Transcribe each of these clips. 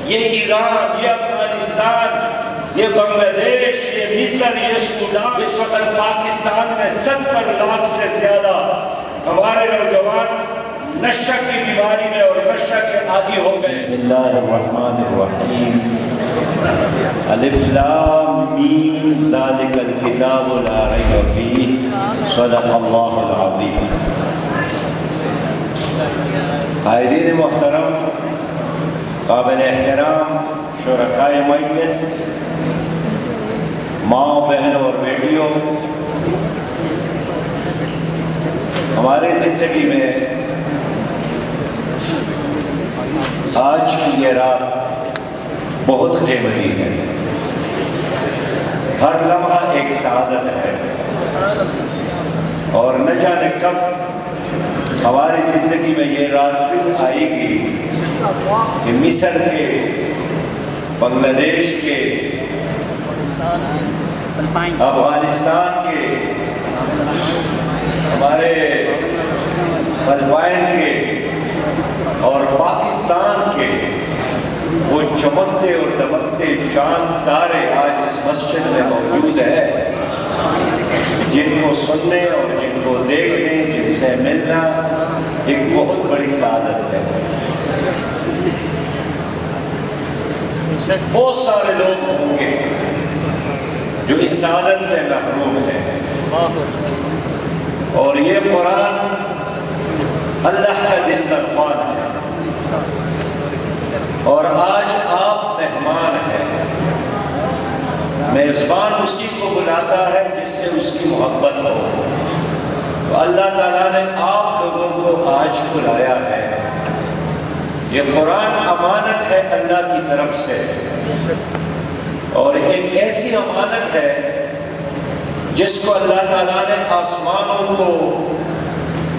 یہ ایران، یہ افغانستان، یہ بنگلہ دیش، یہ مصر، یہ سوڈان، اس وقت پاکستان میں 70 لاکھ سے زیادہ ہمارے نوجوان نشہ کی بیماری میں اور نشہ کے عادی ہو گئے۔ بسم اللہ الرحمن الرحیم الف لام میم ذالک الکتاب لا ریب فیہ صدق اللہ العظیم۔ قائدین محترم، قابل احترام شرکائے مجلس، ماں، بہنوں اور بیٹیوں، ہماری زندگی میں آج کی یہ رات بہت قیمتی ہے۔ ہر لمحہ ایک سعادت ہے، اور نہ جانے کب ہماری زندگی میں یہ رات پھر آئے گی کہ مصر کے، بنگلہ دیش کے، افغانستان کے، ہمارے فلپائن کے اور پاکستان کے وہ چمکتے اور دمکتے چاند تارے آج اس مسجد میں موجود ہے، جن کو سننے اور جن کو دیکھنے، جن سے ملنا ایک بہت بڑی سعادت ہے۔ بہت سارے لوگ ہوں گے جو اس سعادت سے محروم ہیں، اور یہ قرآن اللہ کا دسترخوان ہے، اور آج آپ مہمان ہیں۔ میزبان اسی کو بلاتا ہے جس سے اس کی محبت ہو، تو اللہ تعالیٰ نے آپ لوگوں کو آج بلایا ہے۔ یہ قرآن امانت ہے اللہ کی طرف سے، اور ایک ایسی امانت ہے جس کو اللہ تعالیٰ نے آسمانوں کو،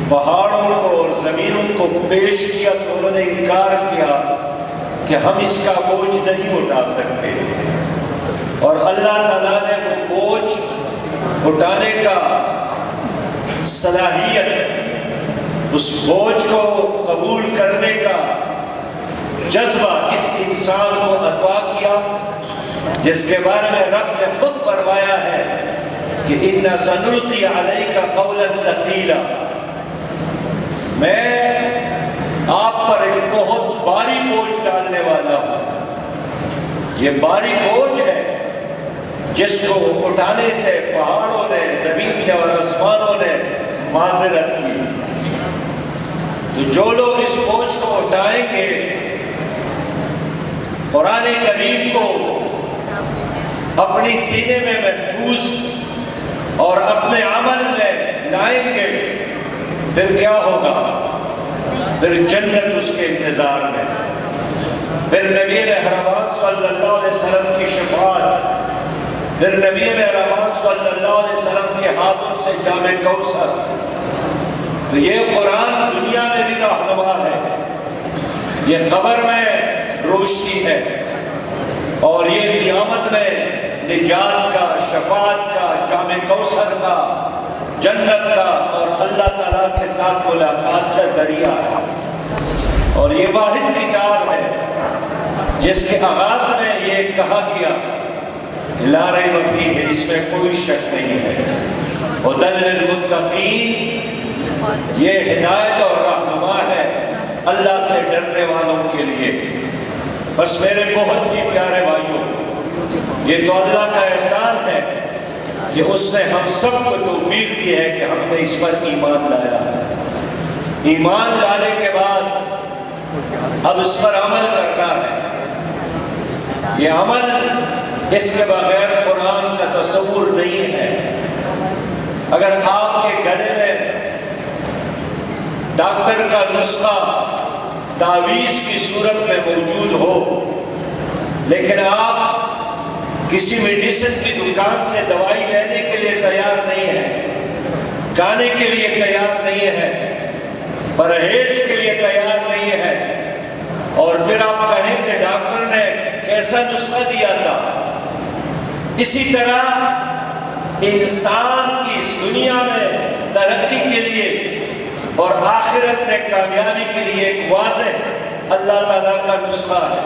پہاڑوں کو اور زمینوں کو پیش کیا تو انہوں نے انکار کیا کہ ہم اس کا بوجھ نہیں اٹھا سکتے، اور اللہ تعالیٰ نے وہ بوجھ اٹھانے کا صلاحیت، اس بوجھ کو قبول کرنے کا جذبہ اس انسان کو عطا کیا، جس کے بارے میں رب نے خود فرمایا ہے کہ اِنَّ سَنُلْقِي عَلَيْكَ قَوْلًا ثَقِيلًا، میں آپ پر ایک بہت بھاری بوجھ ڈالنے والا ہوں۔ یہ بھاری بوجھ ہے جس کو اٹھانے سے پہاڑوں نے، زمین نے اور آسمانوں نے معذرت کی۔ تو جو لوگ اس بوجھ کو اٹھائیں گے، قرآن کریم کو اپنی سینے میں محفوظ اور اپنے عمل میں لائیں گے، پھر کیا ہوگا؟ پھر جنت اس کے انتظار میں، پھر نبی مہربان صلی اللہ علیہ وسلم کی شفاعت، پھر نبی مہربان صلی اللہ علیہ وسلم کے ہاتھوں سے جام کوثر۔ تو یہ قرآن دنیا میں بھی رہنما ہے، یہ قبر میں روشنی ہے، اور یہ قیامت میں نجات کا، شفاعت کا، جام کوثر کا، جنت کا اور اللہ تعالیٰ کے ساتھ ملاقات کا ذریعہ ہے۔ اور یہ واحد کتاب ہے جس کے آغاز میں یہ کہا گیا کہ لا ریب فیہ، اس میں کوئی شک نہیں ہے، ھدی للمتقین، یہ ہدایت اور رہنما ہے اللہ سے ڈرنے والوں کے لیے۔ بس میرے بہت ہی پیارے بھائیوں، یہ تو اللہ کا احسان ہے کہ اس نے ہم سب کو توفیق دی ہے کہ ہم نے اس پر ایمان لایا ہے۔ ایمان لانے کے بعد اب اس پر عمل کرنا ہے۔ یہ عمل اس کے بغیر قرآن کا تصور نہیں ہے۔ اگر آپ کے گلے میں ڈاکٹر کا نسخہ تعویذ کی صورت میں موجود ہو، لیکن آپ کسی میڈیسن کی دکان سے دوائی لینے کے لیے تیار نہیں ہے، کھانے کے لیے تیار نہیں ہے، پرہیز کے لیے تیار نہیں ہے، اور پھر آپ کہیں کہ ڈاکٹر نے کیسا نسخہ دیا تھا، اسی طرح انسان کی اس دنیا میں ترقی کے لیے اور آخرت میں کامیابی کے لیے ایک واضح اللہ تعالیٰ کا نسخہ ہے۔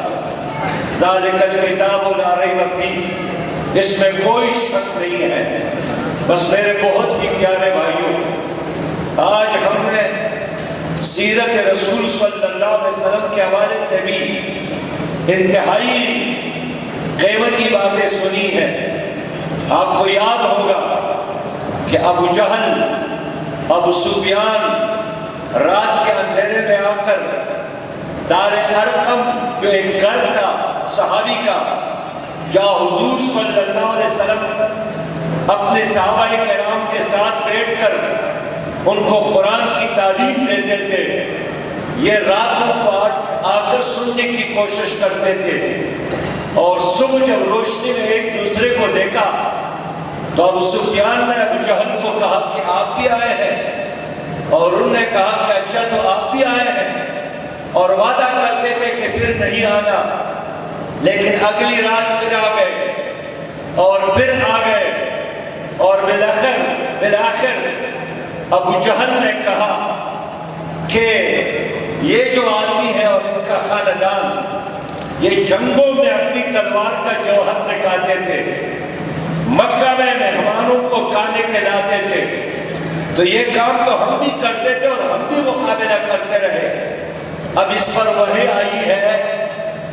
ذالک الکتاب لا ریب فیہ، اس میں کوئی شک نہیں ہے۔ بس میرے بہت ہی پیارے بھائیوں، آج ہم نے سیرت رسول صلی اللہ علیہ وسلم کے حوالے سے بھی انتہائی قیمتی باتیں سنی ہیں۔ آپ کو یاد ہوگا کہ ابو جہل، ابو سفیان رات کے اندھیرے میں آ کر دار ارقم جو ایک گھر تھا صحابی کا، جہاں حضور صلی اللہ علیہ وسلم اپنے صحابہ کرام کے ساتھ بیٹھ کر ان کو قرآن کی تعلیم دیتے تھے، یہ راتوں کو آ کر سننے کی کوشش کرتے تھے، اور صبح جب روشنی میں ایک دوسرے کو دیکھا تو ابو سفیان نے ابو جہل کو کہا کہ آپ بھی آئے ہیں، اور انہوں نے کہا کہ اچھا تو آپ بھی آئے ہیں، اور وعدہ کرتے تھے کہ پھر نہیں آنا، لیکن اگلی رات پھر آ گئے اور پھر آ گئے، اور بالآخر ابو جہل نے کہا کہ یہ جو آدمی ہے اور ان کا خاندان، یہ جنگوں میں اپنی تلوار کا جوہر نکالتے تھے، مکہ میں مہمانوں کو کھانے کھلاتے تھے، تو یہ کام تو ہم بھی کرتے تھے اور ہم بھی مقابلہ کرتے رہے۔ اب اس پر وحی آئی ہے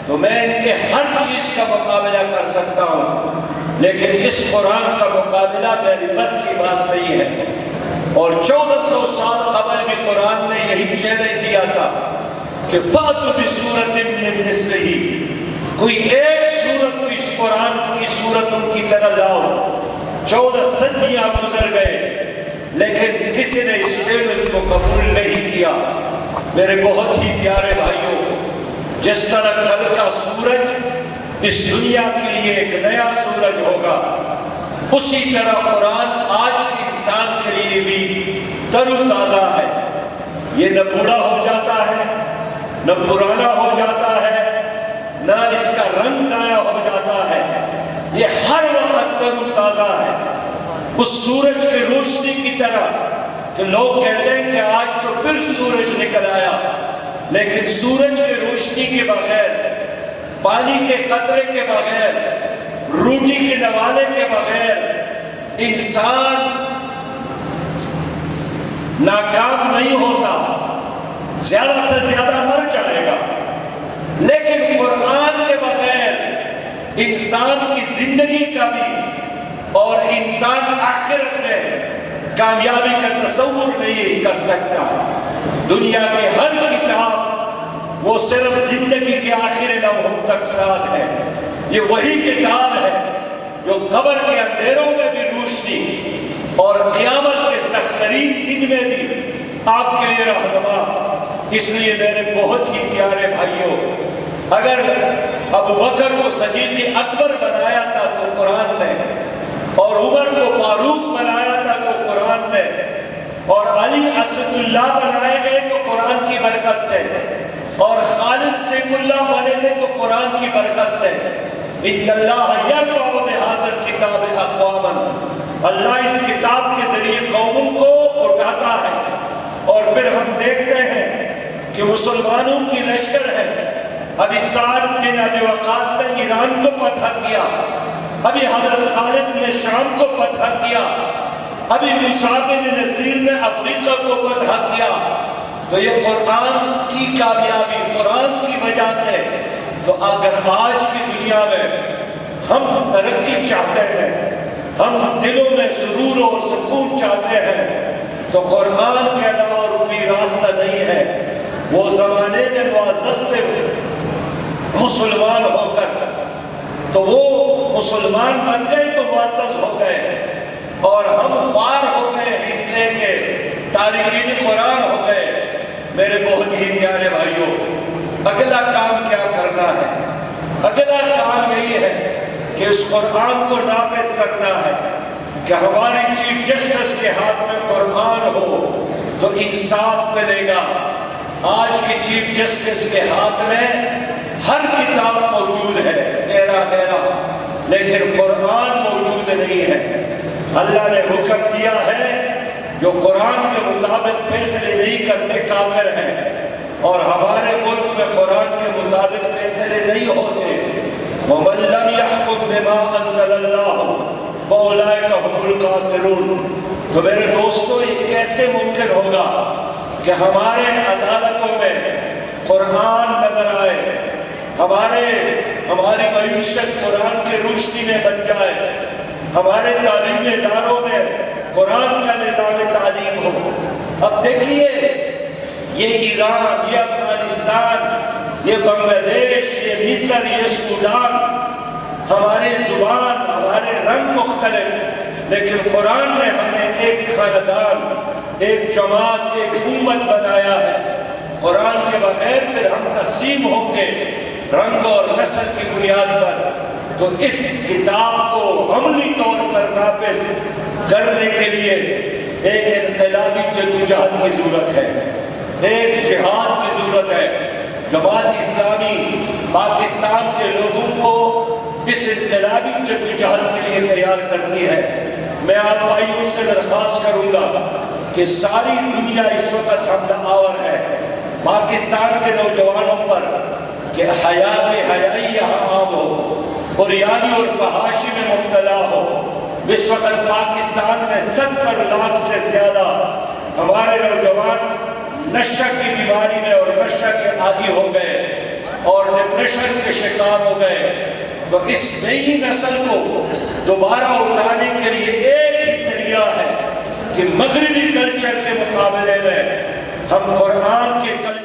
تو میں ان کے ہر چیز کا مقابلہ کر سکتا ہوں، لیکن اس قرآن کا مقابلہ میری بس کی بات نہیں ہے۔ اور 1400 سال قبل بھی قرآن نے یہی چیلنج دیا تھا کہ فَأْتُوا بِسُورَةٍ مِّن مِّثْلِهِ، کوئی ایک سورت کو اس قرآن کی سورتوں کی طرح لاؤ۔ 14 صدیاں گزر گئے لیکن کسی نے اس چیلنج کو قبول نہیں کیا۔ میرے بہت ہی پیارے بھائیوں، جس طرح کل کا سورج اس دنیا کے لیے ایک نیا سورج ہوگا، اسی طرح قرآن آج کے انسان کے لیے بھی تر و تازہ ہے۔ یہ نہ بوڑھا ہو جاتا ہے، نہ پرانا ہو جاتا ہے، نہ اس کا رنگ ضائع ہو جاتا ہے، یہ ہر وقت تر و تازہ ہے، اس سورج کی روشنی کی طرح کہ لوگ کہتے ہیں کہ آج تو پھر سورج نکل آیا، لیکن سورج کی روشنی کے بغیر، پانی کے قطرے کے بغیر، روٹی کے نوالے کے بغیر انسان ناکام نہیں ہوتا، زیادہ سے زیادہ مر جائے گا، لیکن قرآن کے بغیر انسان کی زندگی کا بھی اور انسان آخرت میں کامیابی کا تصور نہیں کر سکتا۔ دنیا کے ہر کتاب وہ صرف زندگی کے آخری لمحوں تک ساتھ ہے، یہ وہی کتاب ہے جو قبر کے اندھیروں میں بھی روشنی اور قیامت کے سخت ترین دن میں بھی آپ کے لیے رہنما۔ اس لیے میرے بہت ہی پیارے بھائیوں، اگر ابو بکر کو صدیق اکبر بنایا تھا تو قرآن نے، اور عمر کو فاروق بنایا تھا تو قرآن نے، اور علی اسد اللہ بنائے گئے تو قرآن کی برکت سے، اور خالد سیف اللہ بنے تھے تو قرآن کی برکت سے۔ ان اللہ یرفع بہذا الکتاب اقواما، اللہ اس کتاب کے ذریعے قوموں کو اٹھاتا ہے۔ اور پھر ہم دیکھتے ہیں کہ مسلمانوں کی لشکر ہے، ابھی سعد بن ابی وقاص نے ایران کو فتح کیا، ابھی حضرت خالد نے شام کو فتح کیا، ابھی مصعب بن نصیر نے افریقہ کو فتح کیا۔ تو یہ قرآن کی کامیابی، قرآن کی وجہ سے۔ تو اگر آج کی دنیا میں ہم ترقی چاہتے ہیں، ہم دلوں میں سرور اور سکون چاہتے ہیں، تو قرآن کے علاوہ اور کوئی راستہ نہیں ہے۔ وہ زمانے میں معزز تھے مسلمان ہو کر، تو وہ مسلمان بن گئے تو معزز ہو گئے، اور ہم خوار ہو گئے اس لیے کہ تارکین قرآن ہو گئے۔ میرے بہت ہی پیارے بھائیوں، اگلا کام کیا کرنا ہے؟ اگلا کام یہی ہے کہ اس قرآن کو نافذ کرنا ہے، کہ ہمارے چیف جسٹس کے ہاتھ میں قرآن ہو تو انصاف ملے گا۔ آج کی چیف جسٹس کے ہاتھ میں ہر کتاب موجود ہے، ایرا لیکن قرآن موجود نہیں ہے۔ اللہ نے حکم دیا ہے جو قرآن کے مطابق فیصلے نہیں کرتے کافر ہیں، اور ہمارے ملک میں قرآن کے مطابق فیصلے نہیں ہوتے۔ بما انزل اللہ فاولئک هم الکافرون۔ تو میرے دوستو یہ کیسے ممکن ہوگا کہ ہمارے عدالتوں میں قرآن نظر آئے، ہماری معیشت قرآن کی روشنی میں بن جائے، ہمارے تعلیمی اداروں میں قرآن کا نظام تعلیم ہو۔ اب دیکھیے یہ ایران، یہ افغانستان، یہ بنگلہ دیش، یہ مصر، یہ سوڈان، ہماری زبان، ہمارے رنگ مختلف، لیکن قرآن نے ہمیں ایک خاندان، ایک جماعت، ایک امت بنایا ہے۔ قرآن کے بغیر پھر ہم تقسیم ہوں گے رنگ اور نسل کی بنیاد پر۔ تو اس کتاب کو عملی طور پر نافذ کرنے کے لیے ایک انقلابی جدوجہد کی ضرورت ہے، ایک جہاد کی ضرورت ہے۔ جماعت اسلامی پاکستان کے لوگوں کو اس انقلابی جدوجہد کے لیے تیار کرتی ہے۔ میں آپ بھائیوں سے درخواست کروں گا کہ ساری دنیا اس وقت حملہ آور ہے پاکستان کے نوجوانوں پر کہ حیات حیائی یہاں عام ہو، عریانی اور فحاشی میں مبتلا ہو۔ اس وقت پاکستان میں 70 لاکھ سے زیادہ ہمارے نوجوان نشہ کی بیماری میں اور نشہ کے عادی ہو گئے اور ڈپریشن کے شکار ہو گئے۔ تو اس نئی نسل کو دوبارہ اٹھانے کے لیے ایک ہی ذریعہ ہے کہ مغربی کلچر کے مقابلے میں ہم قرآن کے کلچر